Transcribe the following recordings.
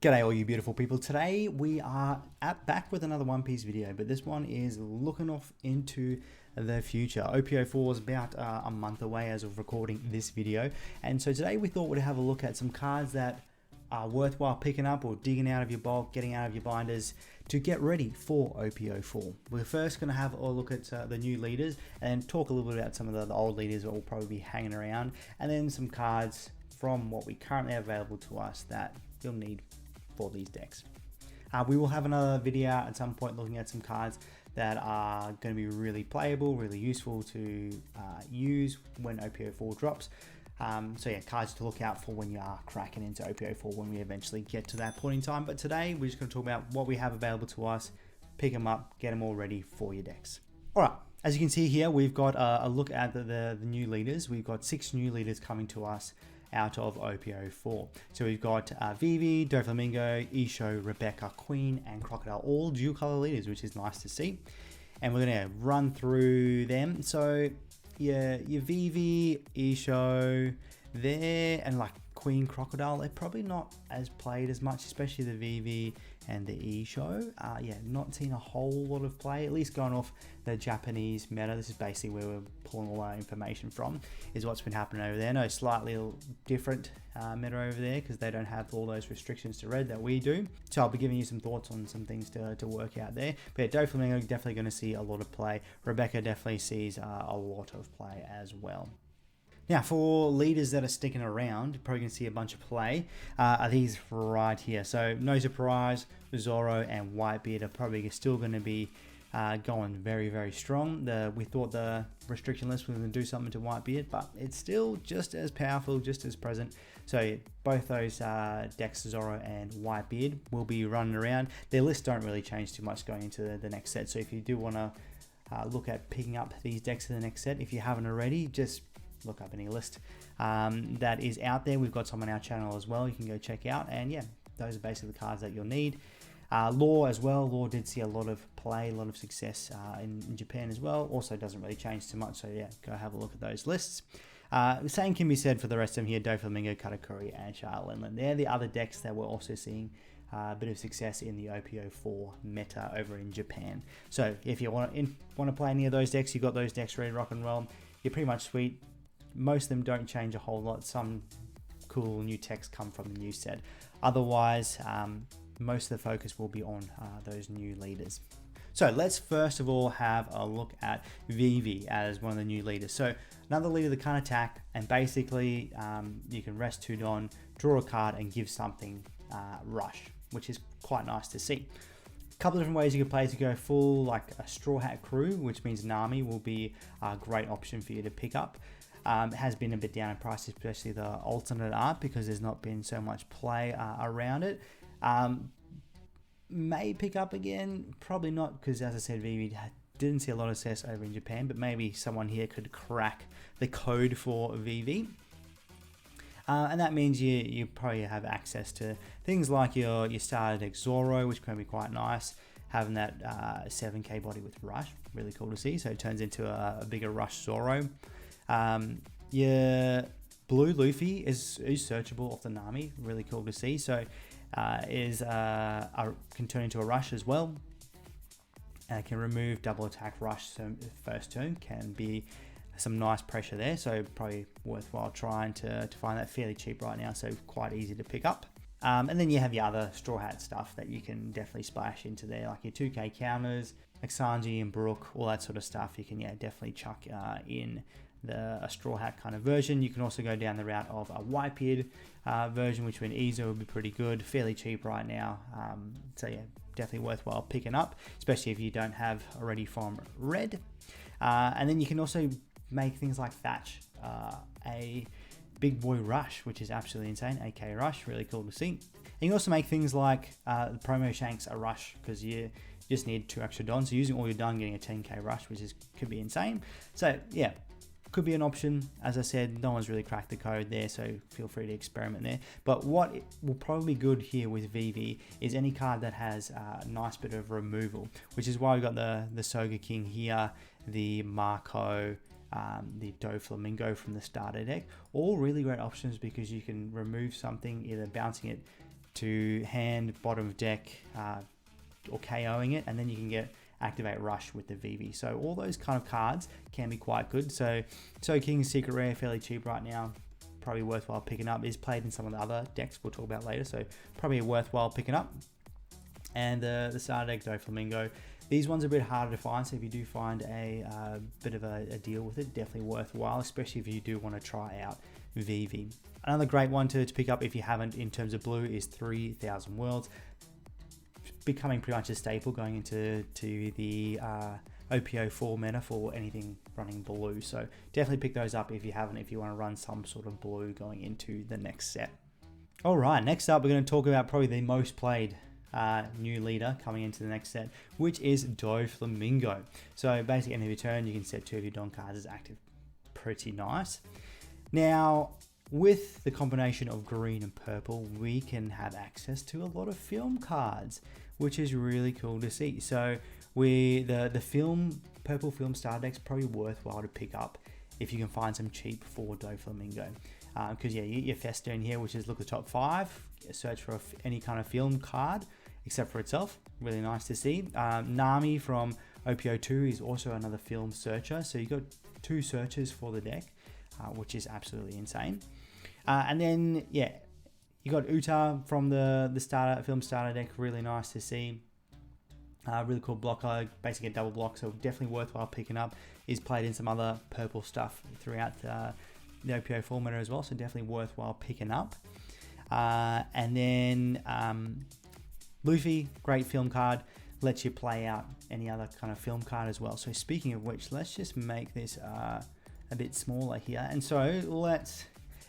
G'day all you beautiful people. Today we are back with another One Piece video, but this one is looking off into the future. OP04 is about a month away as of recording this video, and so today we thought we'd have a look at some cards that are worthwhile picking up or digging out of your bulk, getting out of your binders to get ready for OP04. We're first going to have a look at the new leaders and talk a little bit about some of the old leaders that will probably be hanging around, and then some cards from what we currently have available to us that you'll need for these decks. We will have another video at some point looking at some cards that are going to be really playable, really useful to use when OP04 drops. So yeah, cards to look out for when you are cracking into OP04 when we eventually get to that point in time. But today we're just going to talk about what we have available to us, pick them up, get them all ready for your decks. Alright, as you can see here, we've got a look at the new leaders. We've got 6 new leaders coming to us out of OP04. So we've got Vivi, Doflamingo, Isho, Rebecca, Queen, and Crocodile, all dual color leaders, which is nice to see. And we're going to run through them. So yeah, your Vivi, Isho, there, and like Queen, Crocodile, they're probably not as played as much, especially the Vivi and the Isho. Yeah, not seen a whole lot of play, at least going off the Japanese meta. This is basically where we're pulling all our information from, is what's been happening over there. No, slightly different meta over there because they don't have all those restrictions to red that we do. So I'll be giving you some thoughts on some things to work out there. But yeah, Doflamingo definitely going to see a lot of play. Rebecca definitely sees a lot of play as well. Now, for leaders that are sticking around, probably going to see a bunch of play, are these right here. So, no surprise, Zoro and Whitebeard are probably still going to be going very, very strong. We thought the restriction list was going to do something to Whitebeard, but it's still just as powerful, just as present. So, both those decks, Zoro and Whitebeard, will be running around. Their lists don't really change too much going into the next set. So, if you do want to look at picking up these decks in the next set, if you haven't already, just look up any list that is out there. We've got some on our channel as well you can go check out, and yeah, those are basically the cards that you'll need. Law as well. Law did see a lot of play, a lot of success in Japan as well. Also doesn't really change too much, so yeah, go have a look at those lists. The same can be said for the rest of them here: Doflamingo, Katakuri, and Charlotte Linland. They're the other decks that we're also seeing a bit of success in the OP04 meta over in Japan. So if you want to play any of those decks, you've got those decks ready to rock and roll. You're pretty much sweet. Most of them don't change a whole lot. Some cool new text come from the new set. Otherwise, most of the focus will be on those new leaders. So let's first of all have a look at Vivi as one of the new leaders. So another leader that can attack, and basically you can rest 2 Don, draw a card, and give something rush, which is quite nice to see. A couple of different ways you can play to go full, like a Straw Hat Crew, which means Nami will be a great option for you to pick up. It has been a bit down in price, especially the alternate art, because there's not been so much play around it. May pick up again, probably not, because as I said, Vivi didn't see a lot of success over in Japan, but maybe someone here could crack the code for Vivi. And that means you probably have access to things like your starter deck Zoro, which can be quite nice. Having that 7k body with Rush, really cool to see. So it turns into a bigger Rush Zoro. Your blue Luffy is searchable off the Nami, really cool to see. So can turn into a Rush as well. Can remove double attack Rush, so first turn can be some nice pressure there. So probably worthwhile trying to find that fairly cheap right now. So quite easy to pick up. And then you have your other Straw Hat stuff that you can definitely splash into there, like your 2k counters, like Sanji and Brook, all that sort of stuff. You can definitely chuck in a Straw Hat kind of version. You can also go down the route of a Whitebeard version, which in Izo would be pretty good, fairly cheap right now. So yeah, definitely worthwhile picking up, especially if you don't have already from red. And then you can also make things like Thatch a big boy Rush, which is absolutely insane. AK Rush, really cool to see. And you can also make things like the Promo Shanks a Rush, because you just need 2 extra Dons. So using all your Don, getting a 10k Rush, which could be insane. So yeah, could be an option. As I said, no one's really cracked the code there, so feel free to experiment there. But what will probably be good here with Vivi is any card that has a nice bit of removal, which is why we've got the Soga King here, the Marco, the Doflamingo from the starter deck. All really great options because you can remove something, either bouncing it to hand, bottom of deck, or KOing it, and then you can get activate rush with the VV. So all those kind of cards can be quite good. So King's Secret Rare, fairly cheap right now, probably worthwhile picking up. Is played in some of the other decks we'll talk about later, so probably worthwhile picking up. And the starter deck, Doflamingo. These ones are a bit harder to find, so if you do find a bit of a deal with it, definitely worthwhile, especially if you do want to try out VV. Another great one to pick up if you haven't in terms of blue is 3000 Worlds. Becoming pretty much a staple going into the OP04 meta for anything running blue. So definitely pick those up if you haven't, if you want to run some sort of blue going into the next set. All right, next up we're going to talk about probably the most played new leader coming into the next set, which is Doflamingo. So basically, end of your turn, you can set 2 of your Don cards as active. Pretty nice. Now, with the combination of green and purple, we can have access to a lot of film cards, which is really cool to see. So the purple film starter deck's probably worthwhile to pick up if you can find some cheap for Doflamingo. Because yeah, you get your Fester in here, which is look at the top 5, search for any kind of film card except for itself. Really nice to see. Nami from OP02 is also another film searcher, so you got 2 searches for the deck, which is absolutely insane. And then yeah, you got Uta from the film starter deck. Really nice to see. Really cool blocker, basically a double block, so definitely worthwhile picking up. Is played in some other purple stuff throughout the OP04 meta as well, so definitely worthwhile picking up. And then Luffy, great film card, lets you play out any other kind of film card as well. So speaking of which, let's just make this a bit smaller here. And so let's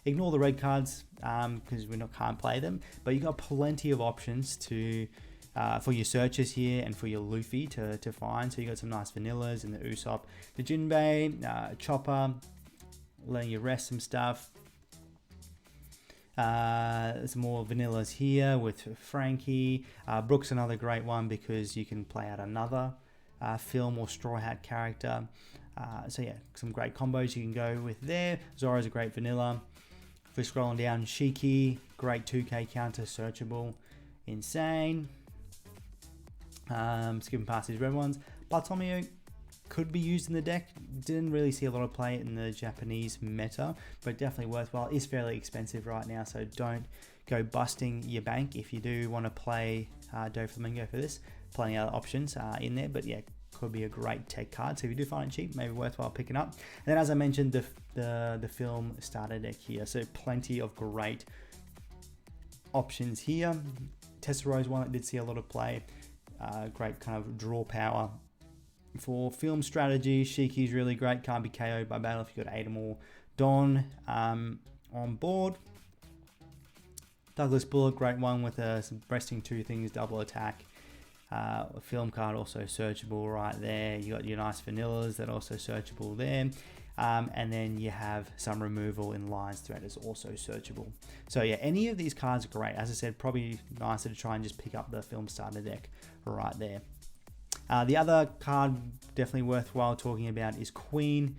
ignore the red cards because we can't play them, but you got plenty of options to for your searches here and for your Luffy to find. So you got some nice vanillas in the Usopp, the Jinbei, Chopper, letting you rest some stuff. Some more vanillas here with Frankie. Brook's another great one because you can play out another film or Straw Hat character. So yeah, some great combos you can go with there. Zoro's a great vanilla. If we're scrolling down, Shiki, great 2k counter, searchable, insane. Skipping past these red ones. Bartolomeo could be used in the deck. Didn't really see a lot of play in the Japanese meta, but definitely worthwhile. Is fairly expensive right now, so don't go busting your bank if you do want to play Doflamingo for this. Plenty of other options in there, but yeah, could be a great tech card. So if you do find it cheap, maybe worthwhile picking up. And then as I mentioned, the film starter deck here, so plenty of great options here. Tessero's one that did see a lot of play. Great kind of draw power. For film strategy, Shiki's really great. Can't be KO'd by battle if you've got 8 or more Don on board. Douglas Bullock, great one with some resting 2 things, double attack. A film card also searchable right there. You got your nice vanillas that are also searchable there. And then you have some removal in Lion's Threat is also searchable. So yeah, any of these cards are great. As I said, probably nicer to try and just pick up the film starter deck right there. The other card definitely worthwhile talking about is Queen.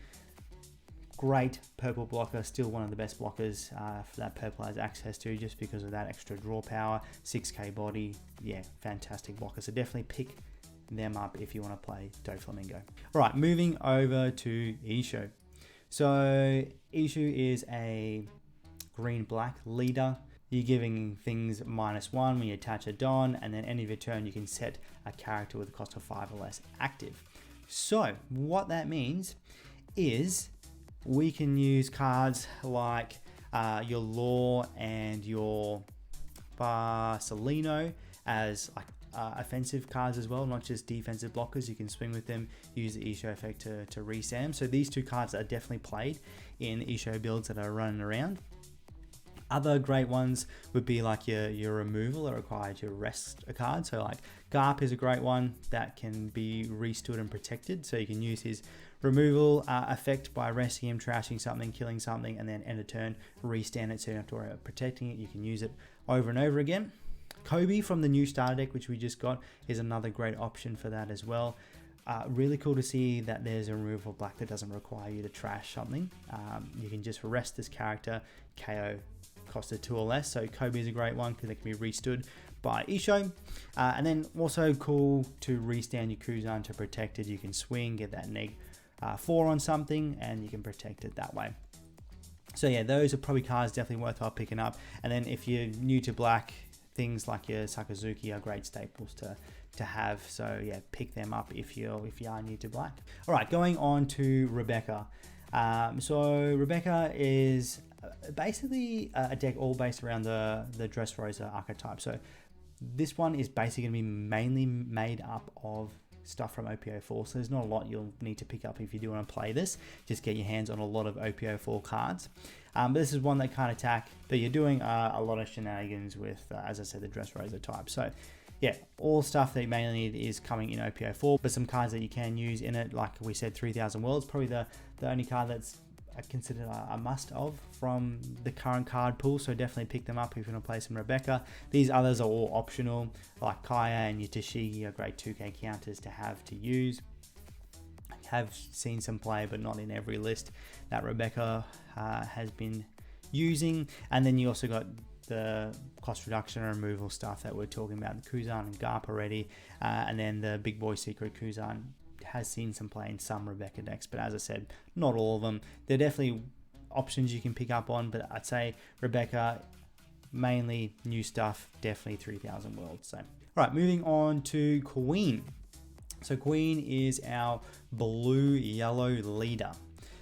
Great purple blocker, still one of the best blockers that purple has access to just because of that extra draw power, 6k body. Yeah, fantastic blocker. So definitely pick them up if you want to play Doflamingo. All right, moving over to Isho. So Ishu is a green-black leader. You're giving things -1 when you attach a Don, and then end of your turn you can set a character with a cost of 5 or less active. So what that means is we can use cards like your Law and your Barcelino as like offensive cards as well, not just defensive blockers. You can swing with them, use the Isho effect to resam. So these 2 cards are definitely played in Isho builds that are running around. Other great ones would be like your removal that requires you to rest a card. So like Garp is a great one that can be restored and protected. So you can use his removal effect by resting him, trashing something, killing something, and then end of turn, restand it so you don't have to worry about protecting it. You can use it over and over again. Kobe from the new starter deck, which we just got, is another great option for that as well. Really cool to see that there's a removal black that doesn't require you to trash something. You can just rest this character, KO costed 2 or less. So Kobe is a great one because they can be restood by Isho. And then also cool to restand your Kuzan to protect it. You can swing, get that neg 4 on something, and you can protect it that way. So yeah, those are probably cards definitely worthwhile picking up. And then if you're new to black, things like your Sakazuki are great staples to have. So yeah, pick them up if you are new to black. All right, going on to Rebecca. So Rebecca is basically a deck all based around the Dressrosa archetype. So this one is basically going to be mainly made up of stuff from OP04, so there's not a lot you'll need to pick up if you do want to play this. Just get your hands on a lot of OP04 cards. But this is one that can't attack, but you're doing a lot of shenanigans with, as I said, the Dressrosa type. So yeah, all stuff that you mainly need is coming in OP04, but some cards that you can use in it, like we said, 3000 Worlds, probably the only card that's considered a must of from the current card pool, so definitely pick them up if you want to play some Rebecca. These others are all optional, like Kaya and Yutashigi are great 2k counters to have to use. Have seen some play, but not in every list that Rebecca has been using. And then you also got the cost reduction and removal stuff that we're talking about, the Kuzan and Garp already, and then the Big Boy Secret Kuzan has seen some play in some Rebecca decks, but as I said, not all of them. They're definitely options you can pick up on, but I'd say Rebecca, mainly new stuff, definitely 3000 Worlds. So, all right, moving on to Queen. So Queen is our blue-yellow leader.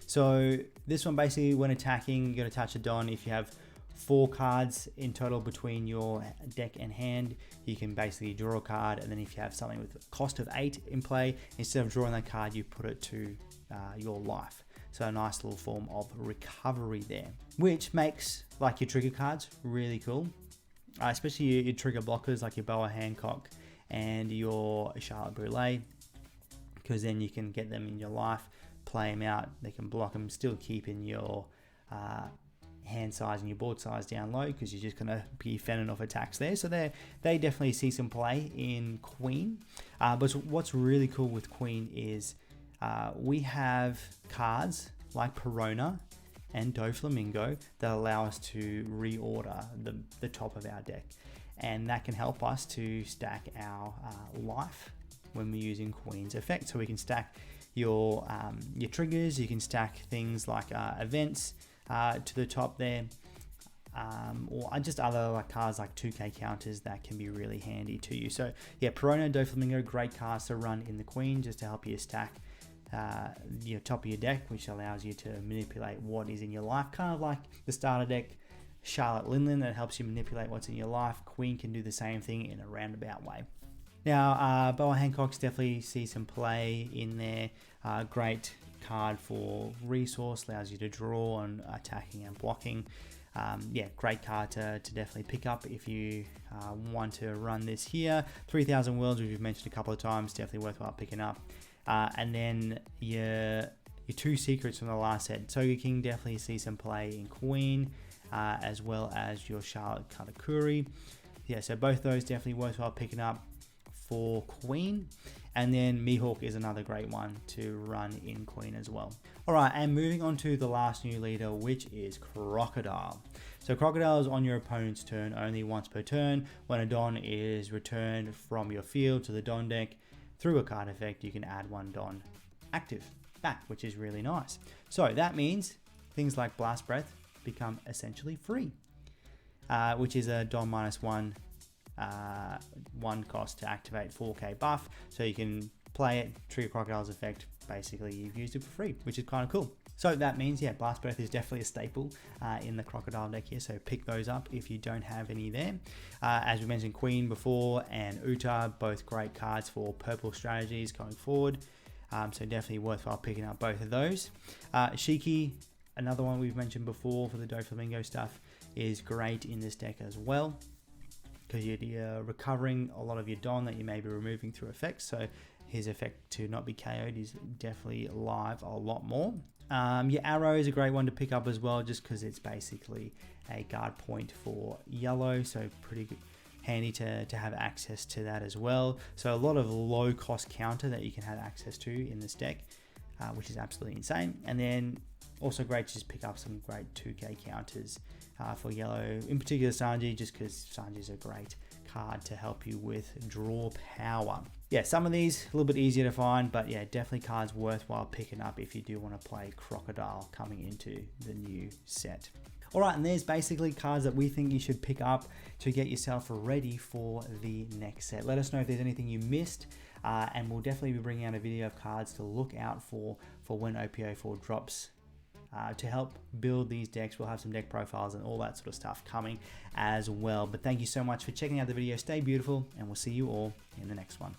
So this one basically, when attacking, you're going to touch a Don. If you have 4 cards in total between your deck and hand, you can basically draw a card, and then if you have something with a cost of 8 in play, instead of drawing that card, you put it to your life. So a nice little form of recovery there, which makes like your trigger cards really cool, especially your trigger blockers like your Boa Hancock and your Charlotte Brûlée, because then you can get them in your life, play them out, they can block them, still keeping your hand size and your board size down low, because you're just going to be fending off attacks there. So they definitely see some play in Queen. But what's really cool with Queen is we have cards like Perona and Doflamingo that allow us to reorder the top of our deck, and that can help us to stack our life when we're using Queen's effect. So we can stack your triggers, you can stack things like events to the top there, or just other like cards like 2k counters that can be really handy to you. So yeah, Perona, Doflamingo, great cards to run in the Queen just to help you stack your top of your deck, which allows you to manipulate what is in your life, kind of like the starter deck Charlotte Linlin that helps you manipulate what's in your life. Queen can do the same thing in a roundabout way. Now Boa Hancock's definitely see some play in there. Great card for resource, allows you to draw on attacking and blocking. Yeah, great card to definitely pick up if you want to run this here. 3000 Worlds, which we've mentioned a couple of times, definitely worthwhile picking up. And then your 2 secrets from the last set. Toga King definitely see some play in Queen, as well as your Charlotte Katakuri. Yeah, so both those definitely worthwhile picking up for Queen. And then Mihawk is another great one to run in Queen as well. All right, and moving on to the last new leader, which is Crocodile. So Crocodile is on your opponent's turn only once per turn. When a Don is returned from your field to the Don deck through a card effect, you can add 1 Don active back, which is really nice. So that means things like Blast Breath become essentially free, which is a Don -1 1 cost to activate 4k buff, so you can play it, trigger Crocodile's effect, basically you've used it for free, which is kind of cool. So that means, yeah, Blast Breath is definitely a staple in the Crocodile deck here, so pick those up if you don't have any there. As we mentioned, Queen before and Uta, both great cards for purple strategies going forward, so definitely worthwhile picking up both of those. Shiki, another one we've mentioned before for the Doflamingo stuff, is great in this deck as well, because you're recovering a lot of your Don that you may be removing through effects, so his effect to not be KO'd is definitely live a lot more. Your Arrow is a great one to pick up as well, just because it's basically a guard point for yellow, so pretty good, handy to have access to that as well. So a lot of low cost counter that you can have access to in this deck. which is absolutely insane. And then also great to just pick up some great 2K counters for yellow, in particular Sanji, just because Sanji is a great card to help you with draw power. Yeah, some of these a little bit easier to find, but yeah, definitely cards worthwhile picking up if you do want to play Crocodile coming into the new set. All right, and there's basically cards that we think you should pick up to get yourself ready for the next set. Let us know if there's anything you missed, and we'll definitely be bringing out a video of cards to look out for when OP04 drops. To help build these decks. We'll have some deck profiles and all that sort of stuff coming as well. But thank you so much for checking out the video. Stay beautiful, and we'll see you all in the next one.